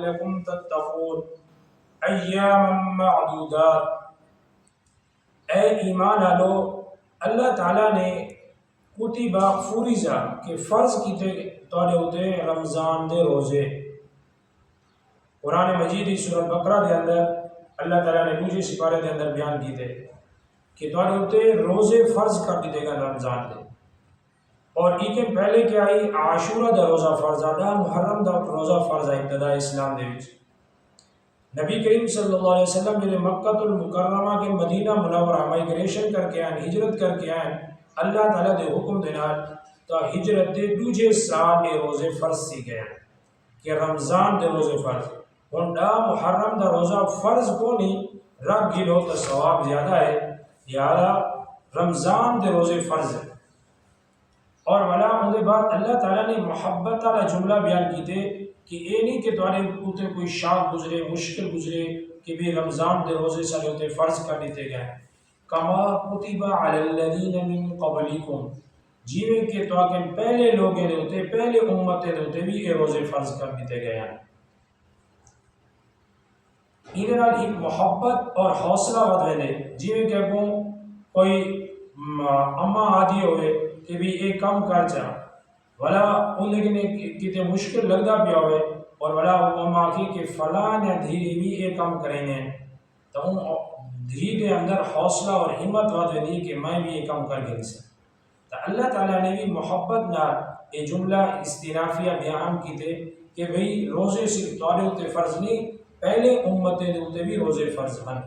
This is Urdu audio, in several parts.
لعلكم تتقون ایاما معدودات۔ اے ایمان والو، اللہ تعالیٰ نے کتبہ فریضہ کہ فرض کیتے تواڈے ہوتے رمضان دے روزے۔ قرآن مجید کی سورۃ بقرہ دے اندر اللہ تعالیٰ نے دوسرے سپارے دے اندر بیان کیتے کہ تواڈے ہوتے روزے فرض کر دیتے گا رمضان دے، اور ایک پہلے کیا آئی عاشورہ دا روزہ فرض آدھا، محرم دا روزہ فرض آئی ابتدا اسلام دے وچ۔ نبی کریم صلی اللہ علیہ وسلم جب مکہ المکرمہ کے مدینہ منورہ مائگریشن کر کے آئیں، ہجرت کر کے آئیں اللہ تعالیٰ دے حکم دے نال، تو ہجرت دے دوجے سال یہ روزے فرض سی گئے کہ رمضان دے روزے فرض۔ ہن دا محرم دا روزہ فرض کو نہیں رکھ گلو تو ثواب زیادہ ہے، لہذا رمضان دے روزے فرض ہے۔ اور والا ان کے بعد اللہ تعالیٰ نے محبت والا جملہ بیان کیتے کہ یہ نہیں کہ تمہارے اوتے کوئی شاق گزرے، مشکل گزرے کہ بھی رمضان دے روزے سارے ہوتے فرض کر دیتے گئے، کما کتب علی الذین من قبلکم، جیویں کہ تو کہ پہلے لوگ ہوتے پہلے امت ہوتے بھی یہ روزے فرض کر دیتے گئے ہیں۔ یہ ایک محبت اور حوصلہ ود وے، جیویں کہ کوئی اما آدھی ہوئے کہ بھی یہ کام کر چاہ والا انہیں کتنے مشکل لگتا پیا ہوئے، اور والا اما کی کہ فلاں یا دھیری بھی یہ کام کریں گے، تو ان دھی کے اندر حوصلہ اور ہمت ود دی کہ میں بھی یہ کام کر گئی سے۔ تو اللہ تعالیٰ نے بھی محبت نہ یہ جملہ استنافیہ بیان کیتے کہ بھئی روزے صرف تواڈے ہوتے فرض نہیں، پہلے امتیں ہوتے بھی روزے فرض ہیں۔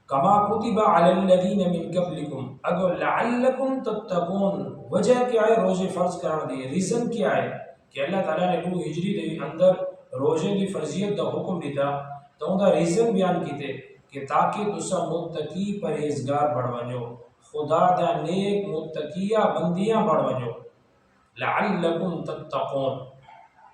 کما کتب علی الذین من قبلکم، اگر لعلکم تتقون، وجہ کیا ہے روزے فرض کرنے دی، ریزن کیا ہے کہ اللہ تعالیٰ نے 2 ہجری دے اندر روزے کی فرضیت دا حکم دیتا، تو ان کا ریزن بیان کیتے کہ تاکہ تسا متقی پرہیزگار بڑھ ونجو، خدا دا نیک متقیہ بندیاں بڑھ ونجو، لعلکم تتقون۔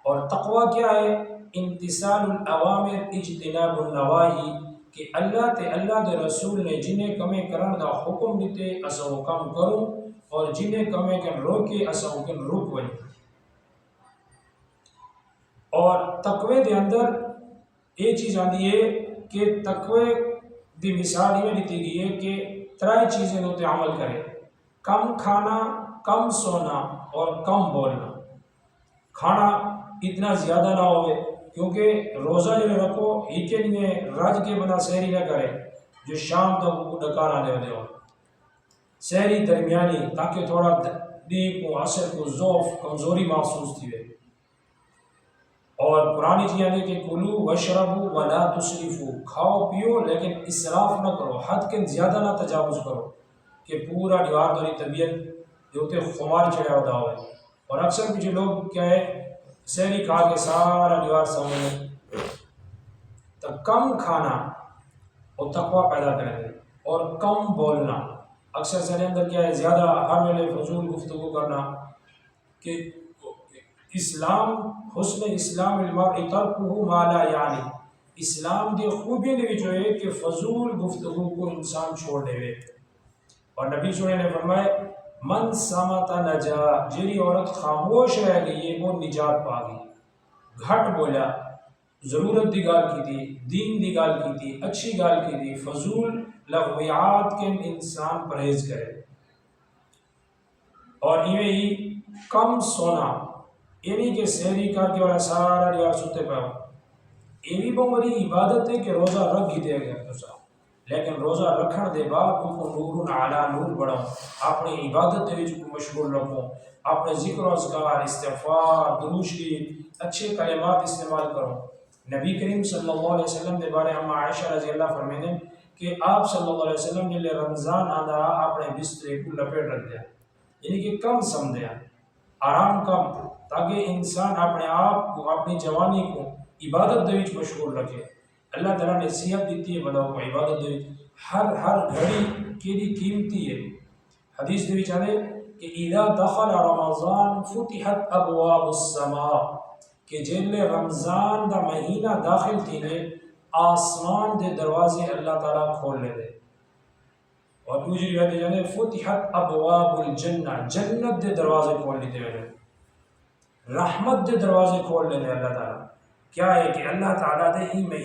اور تقوی کیا ہے؟ امتثال الاوامر اجتناب النواہی، کہ اللہ تے اللہ دے رسول نے جنہیں کمیں کرن دا حکم دیتے اسا وہ کم کروں، اور جنہیں کمیں کن روکے اسا وہ کن روک ونجو۔ اور تقوی دے اندر یہ چیز آتی ہے کہ تقوی دی مثال یہ دیتی گئی ہے کہ 3 چیزیں ہوتے عمل کرے، کم کھانا، کم سونا اور کم بولنا۔ کھانا اتنا زیادہ نہ ہوئے، کیونکہ روزہ جو رکھو ایک لیے رج کے بنا سحری نہ کرے، جو شام تک کو ڈکانا دے دے، سحری درمیانی، تاکہ تھوڑا دیپ کو عصر کو ضعف کمزوری محسوس تھی۔ اور قرآن چیزیں ہیں کہ کلو وشربو ولا تسرفو، کھاؤ پیو لیکن اسراف نہ کرو، حد کے زیادہ نہ تجاوز کرو کہ پورا دیوار داری طبیعت ہوتے خمار چڑھا ہوتا ہوئے۔ اور اکثر کچھ لوگ کیا ہے سحری کھا کے سارا دیوار سامنے، تو کم کھانا اور تقوی پیدا کریں گے، اور کم بولنا۔ اکثر سارے اندر کیا ہے زیادہ ہر ویلے فضول گفتگو کرنا، کہ اسلام حسن اسلام المرء ترکہ ما لا یعنی، اسلام دی خوبی نے جو ہے کہ فضول گفتگو کو انسان چھوڑ دے۔ اور نبی صلی اللہ علیہ وسلم نے فرمایا من سمت نجا، جیری عورت خاموش رہ گئی ہے وہ نجات پا گئی۔ گھٹ بولا، ضرورت دی گال کی تھی، دین دی گال کی تھی، اچھی گال کی تھی، فضول لغویات کے انسان پرہیز کرے۔ اور یہ ہی کم سونا، یہ نہیں کہ سحری کر کے والا سارا دیوار سوتے پاؤ، یہ بھی بہت بڑی عبادت ہے کہ روزہ رکھ ہی دے گا تو، لیکن روزہ رکھن دے بعد کو نور علی نور بڑھو، اپنی عبادت دے وچ مشغول رکھو، اپنے ذکر و اذکار، استغفار، درود شریف، اچھے کلمات استعمال کرو۔ نبی کریم صلی اللہ علیہ وسلم کے بارے ہم عائشہ رضی اللہ فرمانے کہ آپ صلی اللہ علیہ وسلم نے رمضان آدھا اپنے بسترے کو لپیٹ رکھ دیا، یعنی کہ کم سمجھا، آرام کم، تاکہ انسان اپنے آپ کو اپنی جوانی کو عبادت دے وچ مشغول رکھے۔ اللہ تعالیٰ نے صحت دیتی ہے بندوں کو عبادت دے، ہر گھڑی کیڑی قیمتی ہے۔ حدیث دے وچ آندے کہ اذا دخل رمضان فتحت ابواب السماء، کہ جن رمضان دا مہینہ داخل تھی نے آسمان دے دروازے اللہ تعالیٰ کھول لے دے۔ اور دوسری روایت جانے فتحت ابواب الجنہ، جنت دے دروازے کھول لیتے ہیں، رحمت دے دروازے کھول لے دے اللہ تعالیٰ۔ کیا ہے کہ اللہ تعالیٰ دے ہی میں